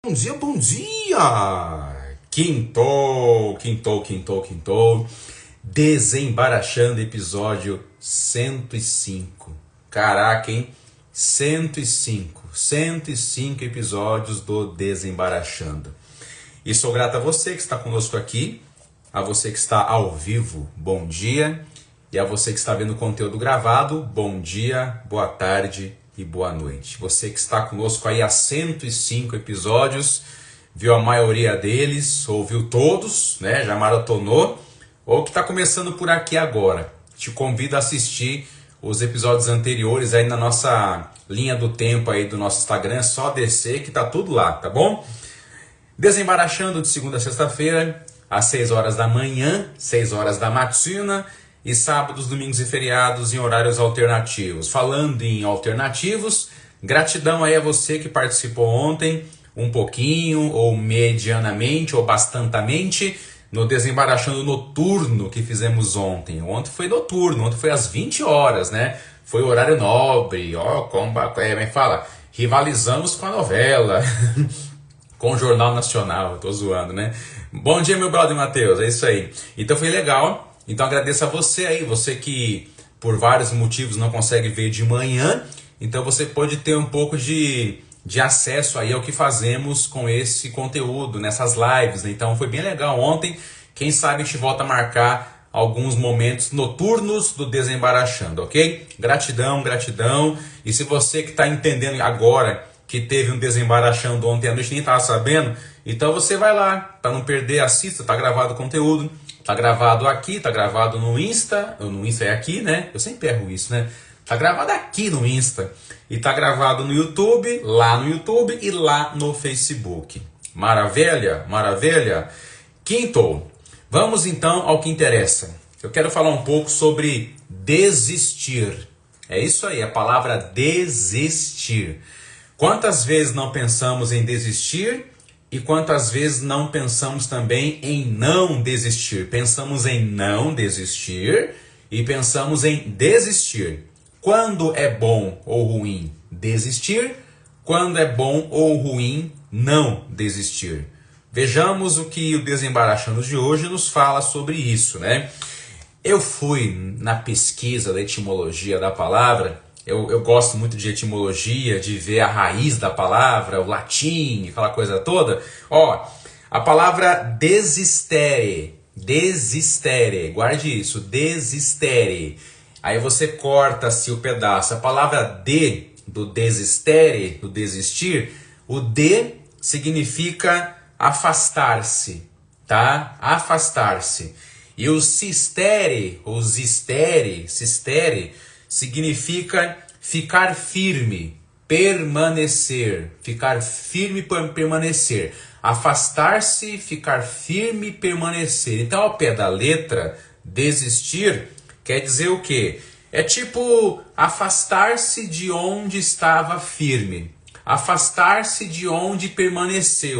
Bom dia, bom dia! Quintou. Desembaraxando episódio 105. Caraca, hein? 105 episódios do Desembaraxando. E sou grato a você que está conosco aqui, a você que está ao vivo, bom dia. E a você que está vendo o conteúdo gravado, bom dia, boa tarde e boa noite. Você que está conosco aí há 105 episódios, viu a maioria deles, ouviu todos, né? Já maratonou, ou que está começando por aqui agora. Te convido a assistir os episódios anteriores aí na nossa linha do tempo aí do nosso Instagram, é só descer que tá tudo lá, tá bom? Desembaraxando de segunda a sexta-feira, às 6 horas da manhã, 6 horas da matina, e sábados, domingos e feriados em horários alternativos. Falando em alternativos, gratidão aí a você que participou ontem, um pouquinho, ou medianamente, ou bastantamente, no Desembaraxando Noturno que fizemos ontem. Ontem foi noturno, ontem foi às 20 horas, né? Foi horário nobre, ó, como é que fala? Rivalizamos com a novela, com o Jornal Nacional, eu tô zoando, né? Bom dia, meu brother Matheus, é isso aí. Então foi legal. Então agradeço a você aí, você que por vários motivos não consegue ver de manhã, então você pode ter um pouco de acesso aí ao que fazemos com esse conteúdo, nessas lives, né? Então foi bem legal ontem, quem sabe a gente volta a marcar alguns momentos noturnos do Desembaraxando, ok? Gratidão, e se você que está entendendo agora que teve um Desembaraxando ontem à noite, nem estava sabendo, então você vai lá, para não perder, assista, tá gravado o conteúdo. Tá gravado aqui, tá gravado no Insta. No Insta é aqui, né? Eu sempre erro isso, né? Tá gravado aqui no Insta. E tá gravado no YouTube, lá no YouTube e lá no Facebook. Maravilha? Maravilha? Quinto, vamos então ao que interessa. Eu quero falar um pouco sobre desistir. É isso aí, a palavra desistir. Quantas vezes não pensamos em desistir? E quantas vezes não pensamos também em não desistir? Pensamos em não desistir e pensamos em desistir. Quando é bom ou ruim desistir? Quando é bom ou ruim não desistir? Vejamos o que o Desembaraxando de hoje nos fala sobre isso, né? Eu fui na pesquisa da etimologia da palavra. Eu gosto muito de etimologia, de ver a raiz da palavra, o latim, aquela coisa toda. Ó, a palavra desistere, guarde isso, desistere. Aí você corta-se o pedaço. A palavra de, do desistere, do desistir, o de significa afastar-se, tá? Afastar-se. E o sistere, ou sistere, significa ficar firme, permanecer, ficar firme, permanecer, afastar-se, ficar firme, permanecer. Então, ao pé da letra, desistir quer dizer o quê? É tipo afastar-se de onde estava firme, afastar-se de onde permanecia,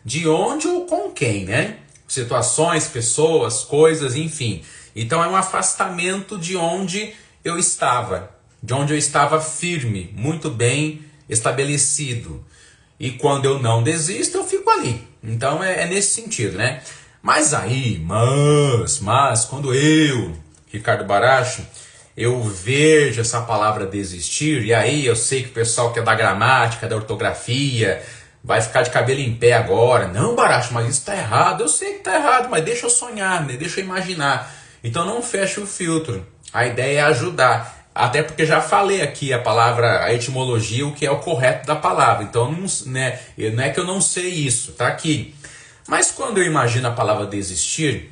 de onde ou com quem, né? Situações, pessoas, coisas, enfim. Então é um afastamento de onde eu estava firme, muito bem estabelecido. E quando eu não desisto, eu fico ali. Então é nesse sentido, né? Mas aí, quando eu, Ricardo Baracho, eu vejo essa palavra desistir, e aí eu sei que o pessoal que é da gramática, da ortografia, vai ficar de cabelo em pé agora. Não, Baracho, mas isso está errado. Eu sei que está errado, mas deixa eu sonhar, né? Deixa eu imaginar. Então não feche o filtro. A ideia é ajudar. Até porque já falei aqui a palavra, a etimologia, o que é o correto da palavra. Então não é que eu não sei isso, tá aqui. Mas quando eu imagino a palavra desistir,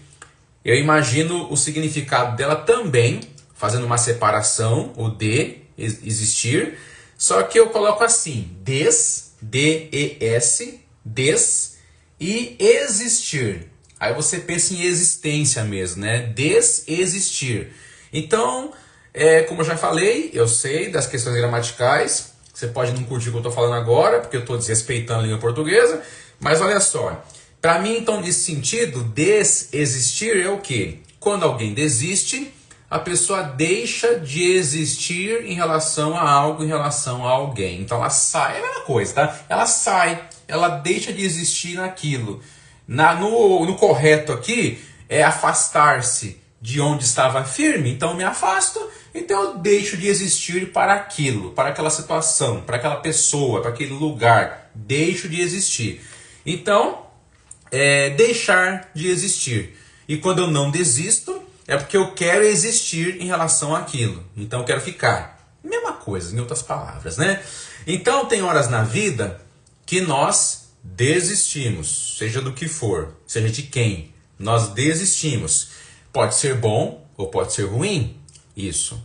eu imagino o significado dela também, fazendo uma separação, o de, existir. Só que eu coloco assim, D-E-S, des, e existir. Aí você pensa em existência mesmo, né? Desexistir. Então, como eu já falei, eu sei das questões gramaticais. Você pode não curtir o que eu estou falando agora, porque eu estou desrespeitando a língua portuguesa. Mas olha só, para mim, então, nesse sentido, desexistir é o quê? Quando alguém desiste, a pessoa deixa de existir em relação a algo, em relação a alguém. Então ela sai, é a mesma coisa, tá? Ela sai, ela deixa de existir naquilo. No correto aqui é afastar-se de onde estava firme, então eu me afasto, então eu deixo de existir para aquilo, para aquela situação, para aquela pessoa, para aquele lugar. Deixo de existir. Então, deixar de existir. E quando eu não desisto, é porque eu quero existir em relação àquilo. Então eu quero ficar. Mesma coisa, em outras palavras, né? Então tem horas na vida que nós desistimos, seja do que for, seja de quem. Nós desistimos. Pode ser bom ou pode ser ruim, isso.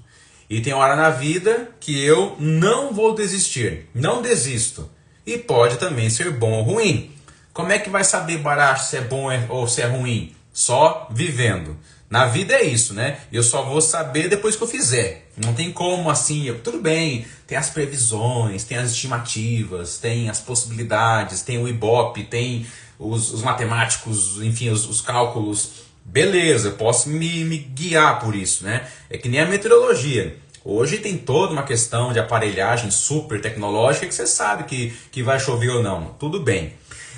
E tem hora na vida que eu não vou desistir, não desisto. E pode também ser bom ou ruim. Como é que vai saber, Baracho, se é bom ou se é ruim? Só vivendo. Na vida é isso, né? Eu só vou saber depois que eu fizer. Não tem como assim, tudo bem, tem as previsões, tem as estimativas, tem as possibilidades, tem o Ibope, tem os matemáticos, enfim, os cálculos. Beleza, eu posso me guiar por isso, né? É que nem a meteorologia. Hoje tem toda uma questão de aparelhagem super tecnológica que você sabe que vai chover ou não. Tudo bem.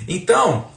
Então,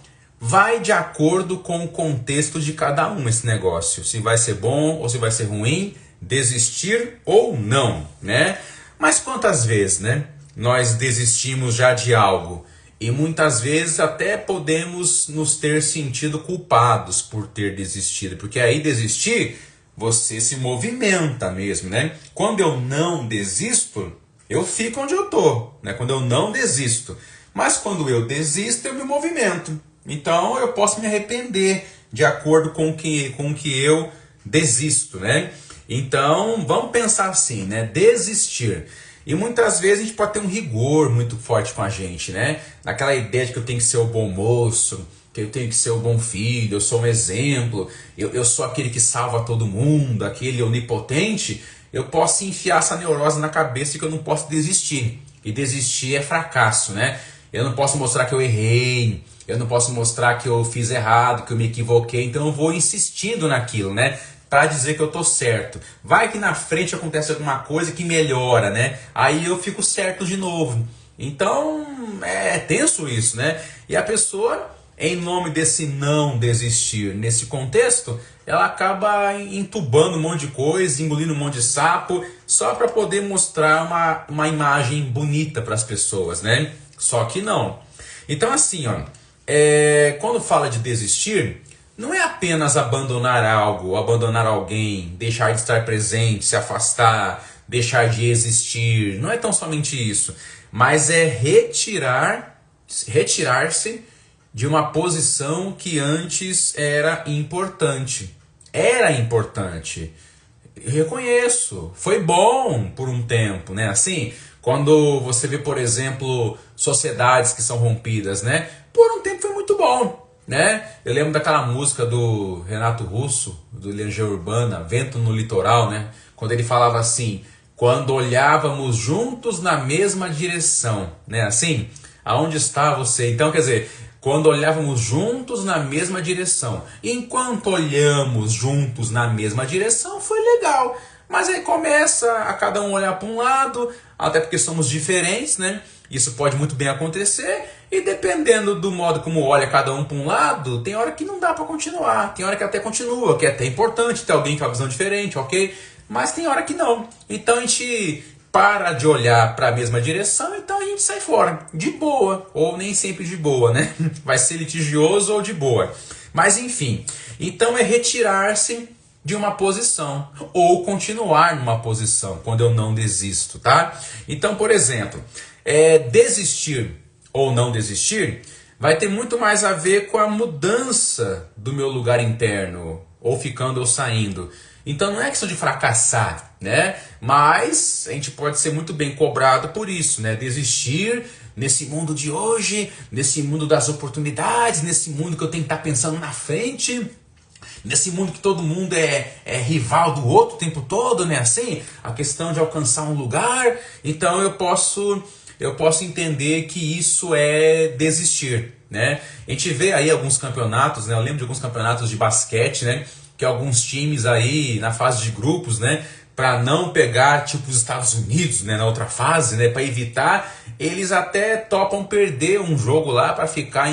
vai de acordo com o contexto de cada um esse negócio. Se vai ser bom ou se vai ser ruim, desistir ou não, né? Mas quantas vezes, né? Nós desistimos já de algo. E muitas vezes até podemos nos ter sentido culpados por ter desistido. Porque aí desistir, você se movimenta mesmo, né? Quando eu não desisto, eu fico onde eu tô, né? Quando eu não desisto. Mas quando eu desisto, eu me movimento. Então eu posso me arrepender de acordo com o que eu desisto, né? Então vamos pensar assim, né? Desistir. E muitas vezes a gente pode ter um rigor muito forte com a gente, né? Naquela ideia de que eu tenho que ser o bom moço, que eu tenho que ser o bom filho, eu sou um exemplo, eu sou aquele que salva todo mundo, aquele onipotente. Eu posso enfiar essa neurose na cabeça de que eu não posso desistir. E desistir é fracasso, né? Eu não posso mostrar que eu errei, eu não posso mostrar que eu fiz errado, que eu me equivoquei, então eu vou insistindo naquilo, né? Para dizer que eu tô certo. Vai que na frente acontece alguma coisa que melhora, né? Aí eu fico certo de novo. Então é tenso isso, né? E a pessoa, em nome desse não desistir nesse contexto, ela acaba entubando um monte de coisa, engolindo um monte de sapo, só para poder mostrar uma imagem bonita para as pessoas, né? Só que não. Então assim, ó, quando fala de desistir, não é apenas abandonar algo, abandonar alguém, deixar de estar presente, se afastar, deixar de existir. Não é tão somente isso, mas é retirar-se de uma posição que antes era importante. Era importante. Eu reconheço, foi bom por um tempo, né? Assim, quando você vê, por exemplo, sociedades que são rompidas, né? Por um tempo foi muito bom, né? Eu lembro daquela música do Renato Russo, do Legião Urbana, Vento no Litoral, né? Quando ele falava assim, quando olhávamos juntos na mesma direção, né? Assim, aonde está você? Então, quer dizer, quando olhávamos juntos na mesma direção. Enquanto olhamos juntos na mesma direção, foi legal. Mas aí começa a cada um olhar para um lado, até porque somos diferentes, né? Isso pode muito bem acontecer. E dependendo do modo como olha cada um para um lado, tem hora que não dá para continuar. Tem hora que até continua, que é até importante ter alguém com uma visão diferente, ok? Mas tem hora que não. Então a gente para de olhar para a mesma direção, então a gente sai fora, de boa, ou nem sempre de boa, né? Vai ser litigioso ou de boa. Mas enfim, então é retirar-se de uma posição, ou continuar numa posição, quando eu não desisto, tá? Então, por exemplo, desistir ou não desistir vai ter muito mais a ver com a mudança do meu lugar interno, ou ficando ou saindo. Então não é questão de fracassar, né? Mas a gente pode ser muito bem cobrado por isso, né? Desistir nesse mundo de hoje, nesse mundo das oportunidades, nesse mundo que eu tenho que estar pensando na frente, nesse mundo que todo mundo é rival do outro o tempo todo, né? Assim, a questão de alcançar um lugar. Então eu posso entender que isso é desistir, né? A gente vê aí alguns campeonatos, né? Eu lembro de alguns campeonatos de basquete, né? que alguns times aí na fase de grupos, né, para não pegar tipo os Estados Unidos, né, na outra fase, né, para evitar, eles até topam perder um jogo lá para ficar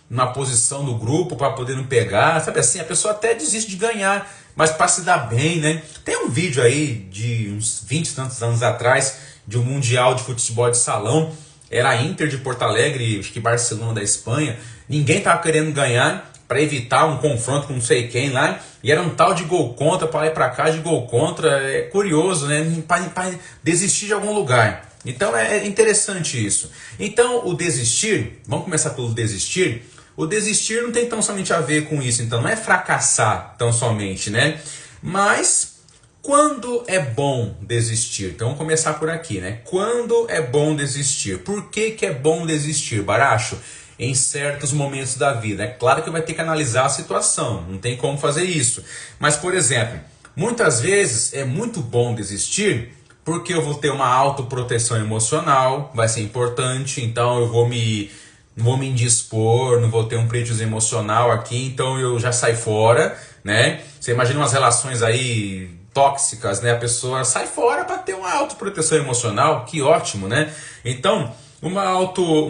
na posição do grupo, para poder não pegar, sabe assim, a pessoa até desiste de ganhar, mas para se dar bem, né? Tem um vídeo aí de uns 20 e tantos anos atrás, de um mundial de futebol de salão, era a Inter de Porto Alegre, acho que Barcelona da Espanha, ninguém tava querendo ganhar, para evitar um confronto com não sei quem lá, e era um tal de gol contra, para lá e para cá de gol contra, é curioso, né? Para desistir de algum lugar. Então é interessante isso. Então o desistir, vamos começar pelo desistir. O desistir não tem tão somente a ver com isso, então não é fracassar tão somente, né? Mas quando é bom desistir? Então vamos começar por aqui, né? Quando é bom desistir? Por que é bom desistir, Baracho? Em certos momentos da vida. É claro que vai ter que analisar a situação, não tem como fazer isso. Mas, por exemplo, muitas vezes é muito bom desistir porque eu vou ter uma autoproteção emocional, vai ser importante, então eu não vou me indispor, não vou ter um prejuízo emocional aqui, então eu já saio fora, né? Você imagina umas relações aí tóxicas, né? A pessoa sai fora para ter uma autoproteção emocional, que ótimo, né? Então, uma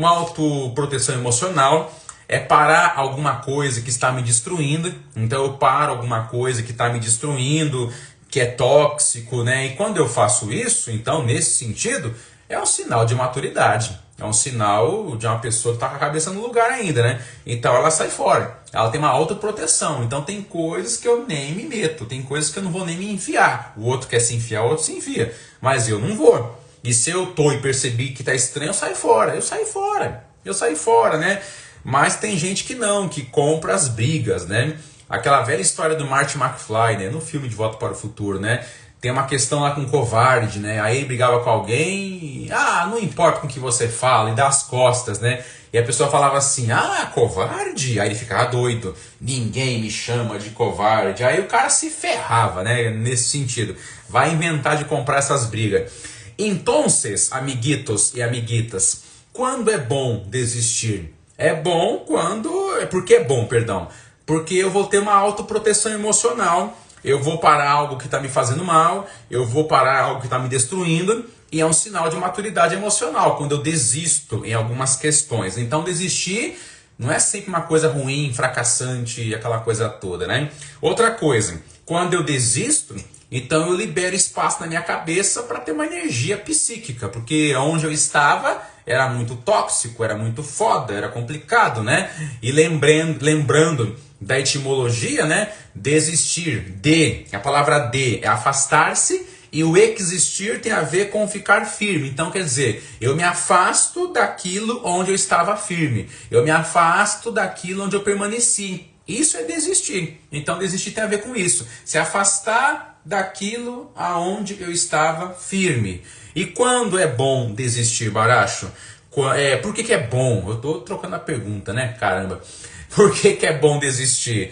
autoproteção emocional é parar alguma coisa que está me destruindo. Então eu paro alguma coisa que está me destruindo, que é tóxico, né? E quando eu faço isso, então nesse sentido, é um sinal de maturidade. É um sinal de uma pessoa que está com a cabeça no lugar ainda, né? Então ela sai fora. Ela tem uma autoproteção. Então tem coisas que eu nem me meto. Tem coisas que eu não vou nem me enfiar. O outro quer se enfiar, o outro se enfia. Mas eu não vou. E se eu tô e percebi que tá estranho, eu saio fora. Eu saio fora, né? Mas tem gente que não, que compra as brigas, né? Aquela velha história do Marty McFly, né? No filme De Volta para o Futuro, né? Tem uma questão lá com o covarde, né? Aí ele brigava com alguém, não importa com o que você fala, e dá as costas, né? E a pessoa falava assim, covarde? Aí ele ficava doido, ninguém me chama de covarde. Aí o cara se ferrava, né? Nesse sentido, vai inventar de comprar essas brigas. Então, amiguitos e amiguitas, quando é bom desistir? É bom quando... Porque é bom, perdão. Porque eu vou ter uma autoproteção emocional, eu vou parar algo que está me fazendo mal, eu vou parar algo que está me destruindo, e é um sinal de maturidade emocional, quando eu desisto em algumas questões. Então, desistir não é sempre uma coisa ruim, fracassante, aquela coisa toda, né? Outra coisa, quando eu desisto... Então eu libero espaço na minha cabeça para ter uma energia psíquica, porque onde eu estava era muito tóxico, era muito foda, era complicado, né? E lembrando da etimologia, né? Desistir, a palavra de é afastar-se, e o existir tem a ver com ficar firme. Então quer dizer, eu me afasto daquilo onde eu estava firme, eu me afasto daquilo onde eu permaneci. Isso é desistir. Então desistir tem a ver com isso, se afastar daquilo aonde eu estava firme. E quando é bom desistir, Baracho? Por que é bom? Eu estou trocando a pergunta, né? Caramba. Por que é bom desistir?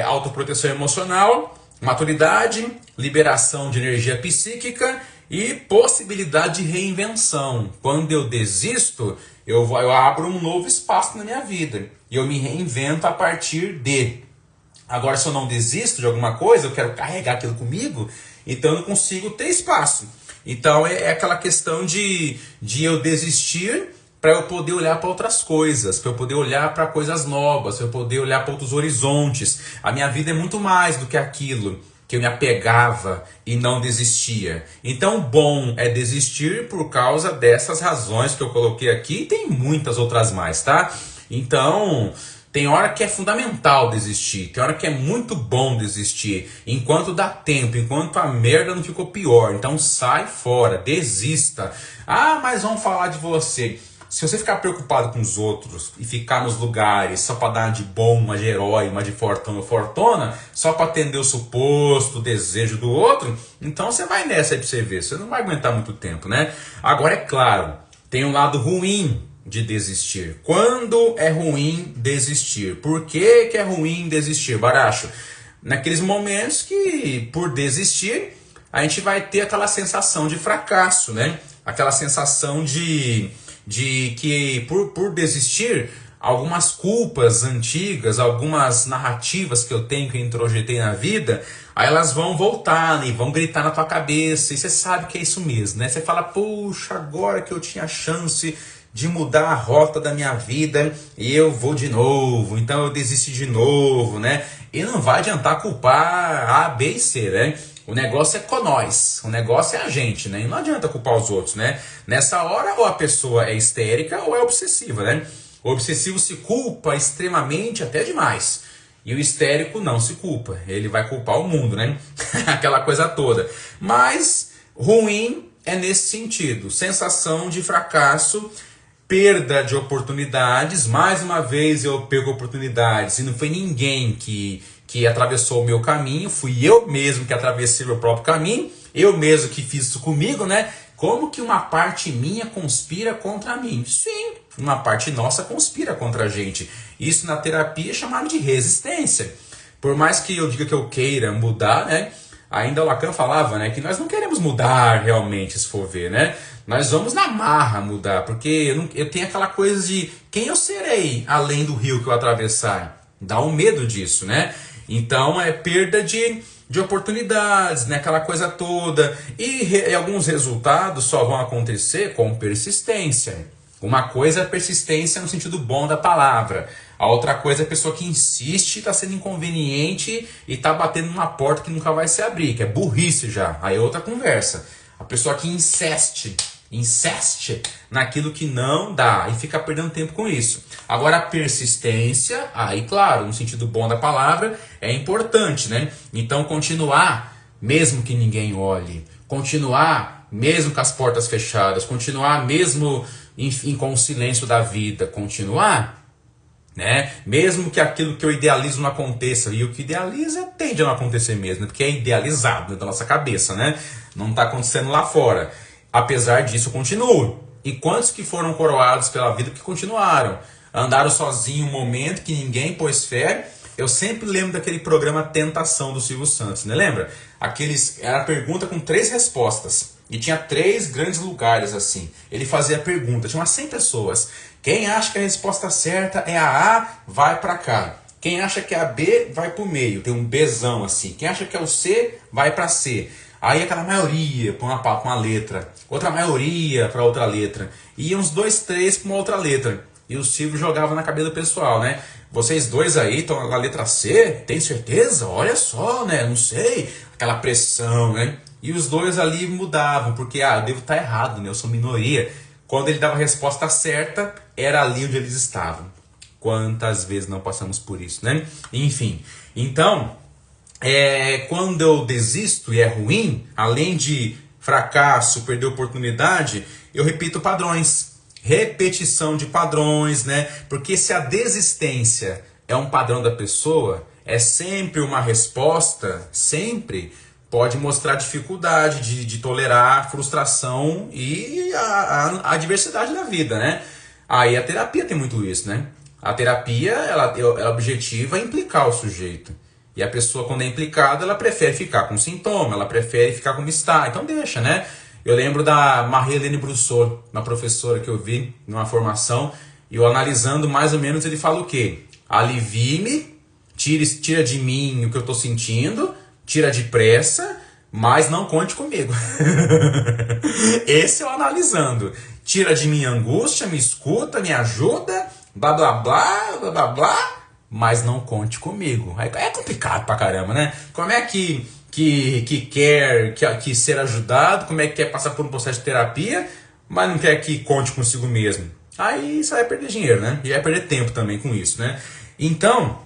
Autoproteção emocional, maturidade, liberação de energia psíquica e possibilidade de reinvenção. Quando eu desisto, eu abro um novo espaço na minha vida. E eu me reinvento a partir de... Agora, se eu não desisto de alguma coisa, eu quero carregar aquilo comigo, então eu não consigo ter espaço. Então é aquela questão de eu desistir para eu poder olhar para outras coisas, para eu poder olhar para coisas novas, para eu poder olhar para outros horizontes. A minha vida é muito mais do que aquilo que eu me apegava e não desistia. Então, bom é desistir por causa dessas razões que eu coloquei aqui, e tem muitas outras mais, tá? Então... Tem hora que é fundamental desistir, tem hora que é muito bom desistir, enquanto dá tempo, enquanto a merda não ficou pior. Então sai fora, desista. Mas vamos falar de você. Se você ficar preocupado com os outros e ficar nos lugares só para dar de bom, uma de herói, uma de fortuna, só para atender o suposto desejo do outro, então você vai nessa aí para você ver, você não vai aguentar muito tempo, né? Agora é claro, tem um lado ruim de desistir. Quando é ruim desistir? Por que é ruim desistir, Baracho? Naqueles momentos que, por desistir, a gente vai ter aquela sensação de fracasso, né? Aquela sensação de que, por desistir, algumas culpas antigas, algumas narrativas que eu tenho, que eu introjetei na vida, aí elas vão voltar, né, e vão gritar na tua cabeça, e você sabe que é isso mesmo, né? Você fala, puxa, agora que eu tinha a chance de mudar a rota da minha vida, e eu vou de novo, então eu desisti de novo, né? E não vai adiantar culpar A, B e C, né? O negócio é com nós, o negócio é a gente, né? E não adianta culpar os outros, né? Nessa hora, ou a pessoa é histérica ou é obsessiva, né? O obsessivo se culpa extremamente, até demais. E o histérico não se culpa, ele vai culpar o mundo, né? Aquela coisa toda. Mas ruim é nesse sentido, sensação de fracasso, perda de oportunidades. Mais uma vez eu perco oportunidades e não foi ninguém que atravessou o meu caminho, fui eu mesmo que atravessei o meu próprio caminho, eu mesmo que fiz isso comigo, né? Como que uma parte minha conspira contra mim? Sim, uma parte nossa conspira contra a gente. Isso na terapia é chamado de resistência. Por mais que eu diga que eu queira mudar, né? Ainda o Lacan falava, né, que nós não queremos mudar realmente, se for ver, né? Nós vamos na marra mudar, porque eu tenho aquela coisa de quem eu serei além do rio que eu atravessar. Dá um medo disso, né? Então é perda de oportunidades, né? Aquela coisa toda. E alguns resultados só vão acontecer com persistência. Uma coisa é persistência no sentido bom da palavra. A outra coisa é a pessoa que insiste, está sendo inconveniente e está batendo numa porta que nunca vai se abrir, que é burrice já. Aí é outra conversa. A pessoa que insiste naquilo que não dá e fica perdendo tempo com isso. Agora a persistência, aí claro, no sentido bom da palavra, é importante, né? Então continuar, mesmo que ninguém olhe, continuar mesmo com as portas fechadas, continuar mesmo enfim, com o silêncio da vida, continuar, né? Mesmo que aquilo que eu idealizo não aconteça, e o que idealiza tende a não acontecer mesmo, porque é idealizado dentro da nossa cabeça, né? Não está acontecendo lá fora. Apesar disso, eu continuo. E quantos que foram coroados pela vida que continuaram? Andaram sozinhos um momento que ninguém pôs fé. Eu sempre lembro daquele programa Tentação do Silvio Santos, né? Lembra? Era a pergunta com 3 respostas. E tinha 3 grandes lugares assim. Ele fazia a pergunta, tinha umas 100 pessoas. Quem acha que a resposta certa é a A, vai pra cá. Quem acha que é a B, vai pro meio. Tem um Bzão assim. Quem acha que é o C, vai pra C. Aí aquela maioria para uma letra, outra maioria para outra letra, e uns 2, 3 para uma outra letra. E o Silvio jogava na cabeça do pessoal, né? Vocês dois aí estão na letra C, tem certeza? Olha só, né? Não sei. Aquela pressão, né? E os dois ali mudavam, porque eu devo estar errado, né? Eu sou minoria. Quando ele dava a resposta certa, era ali onde eles estavam. Quantas vezes não passamos por isso, né? Enfim, então... quando eu desisto e é ruim, além de fracasso, perder oportunidade, eu repito padrões. Repetição de padrões, né? Porque se a desistência é um padrão da pessoa, é sempre uma resposta, sempre pode mostrar dificuldade de tolerar frustração e a adversidade da vida, né? Aí a terapia tem muito isso, né? A terapia, ela objetiva implicar o sujeito. E a pessoa, quando é implicada, ela prefere ficar com sintoma, ela prefere ficar como está. Então deixa, né? Eu lembro da Marie-Helene Brousseau, uma professora que eu vi numa formação, e eu analisando mais ou menos, ele fala o quê? Alivie-me, tira de mim o que eu estou sentindo, tira depressa, mas não conte comigo. Esse é o analisando. Tira de mim a angústia, me escuta, me ajuda, blá blá blá, blá blá blá, mas não conte comigo. É complicado pra caramba, né? Como é que quer ser ajudado, como é que quer passar por um processo de terapia, mas não quer que conte consigo mesmo? Aí você vai perder dinheiro, né? E vai perder tempo também com isso, né? Então,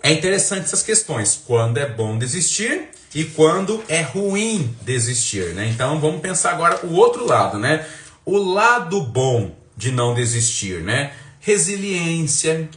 é interessante essas questões. Quando é bom desistir e quando é ruim desistir, né? Então, vamos pensar agora o outro lado, né? O lado bom de não desistir, né? Resiliência,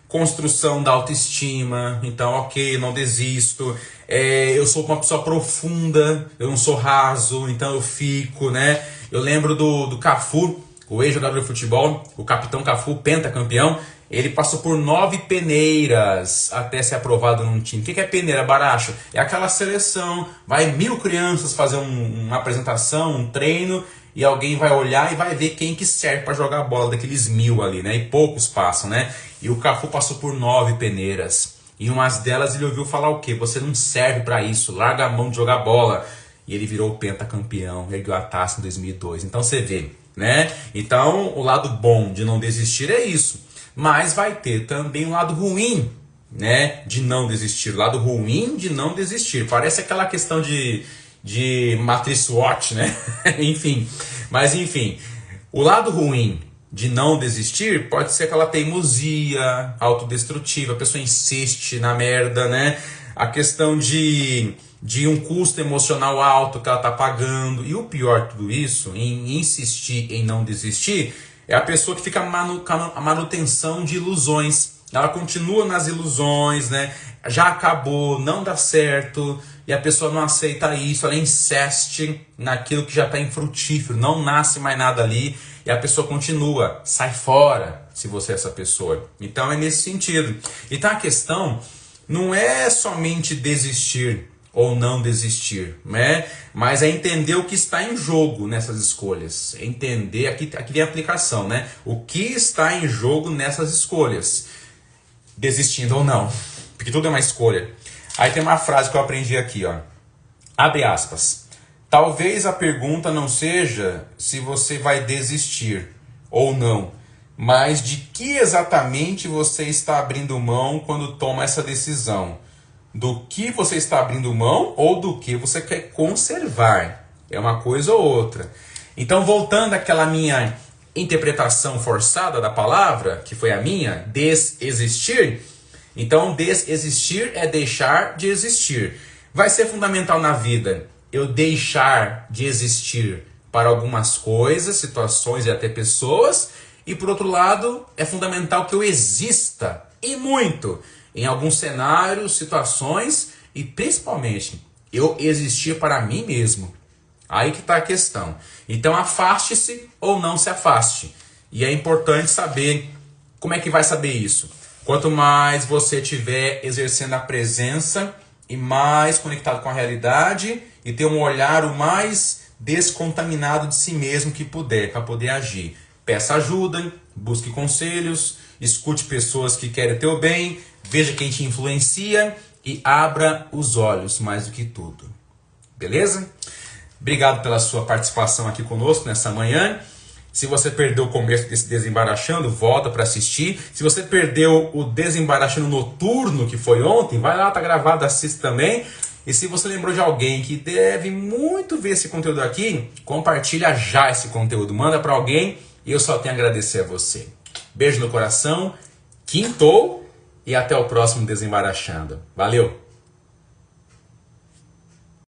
construção da autoestima. Então, ok, não desisto. Eu sou uma pessoa profunda, eu não sou raso, então eu fico, né? Eu lembro do Cafu, o ex-jogador de futebol, o capitão Cafu, pentacampeão. Ele passou por 9 peneiras até ser aprovado num time. O que é peneira, Baracho? É aquela seleção, vai 1000 crianças fazer uma apresentação, um treino, e alguém vai olhar e vai ver quem que serve para jogar a bola daqueles 1000 ali, né? E poucos passam, né? E o Cafu passou por 9 peneiras. E umas delas ele ouviu falar o quê? Você não serve para isso, larga a mão de jogar bola. E ele virou o pentacampeão, ergueu a taça em 2002. Então você vê, né? Então o lado bom de não desistir é isso. Mas vai ter também um lado ruim, né? De não desistir. O lado ruim de não desistir. Parece aquela questão de Matrix SWOT, né? Enfim. Mas enfim, o lado ruim de não desistir pode ser aquela teimosia autodestrutiva, a pessoa insiste na merda, né? A questão de um custo emocional alto que ela está pagando. E o pior de tudo isso, em insistir em não desistir, é a pessoa que fica a manutenção de ilusões. Ela continua nas ilusões, né? Já acabou, não dá certo, e a pessoa não aceita isso, ela insiste naquilo que já está infrutífero, não nasce mais nada ali, e a pessoa continua, sai fora, se você é essa pessoa. Então é nesse sentido. Então a questão não é somente desistir ou não desistir, né? Mas é entender o que está em jogo nessas escolhas. É entender, aqui vem a aplicação, né? O que está em jogo nessas escolhas. Desistindo ou não. Porque tudo é uma escolha. Aí tem uma frase que eu aprendi aqui, ó. Abre aspas. Talvez a pergunta não seja se você vai desistir ou não, mas de que exatamente você está abrindo mão quando toma essa decisão. Do que você está abrindo mão ou do que você quer conservar. É uma coisa ou outra. Então, voltando àquela minha interpretação forçada da palavra, que foi a minha, desexistir. Então, desexistir é deixar de existir. Vai ser fundamental na vida eu deixar de existir para algumas coisas, situações e até pessoas. E, por outro lado, é fundamental que eu exista, e muito, em alguns cenários, situações, e principalmente eu existir para mim mesmo. Aí que está a questão. Então afaste-se ou não se afaste. E é importante saber como é que vai saber isso. Quanto mais você estiver exercendo a presença e mais conectado com a realidade e ter um olhar o mais descontaminado de si mesmo que puder, para poder agir. Peça ajuda, busque conselhos, escute pessoas que querem o teu bem, veja quem te influencia e abra os olhos mais do que tudo. Beleza? Obrigado pela sua participação aqui conosco nessa manhã. Se você perdeu o começo desse Desembaraxando, volta para assistir. Se você perdeu o Desembaraxando noturno, que foi ontem, vai lá, tá gravado, assiste também. E se você lembrou de alguém que deve muito ver esse conteúdo aqui, compartilha já esse conteúdo. Manda para alguém e eu só tenho a agradecer a você. Beijo no coração, quintou e até o próximo Desembaraxando. Valeu!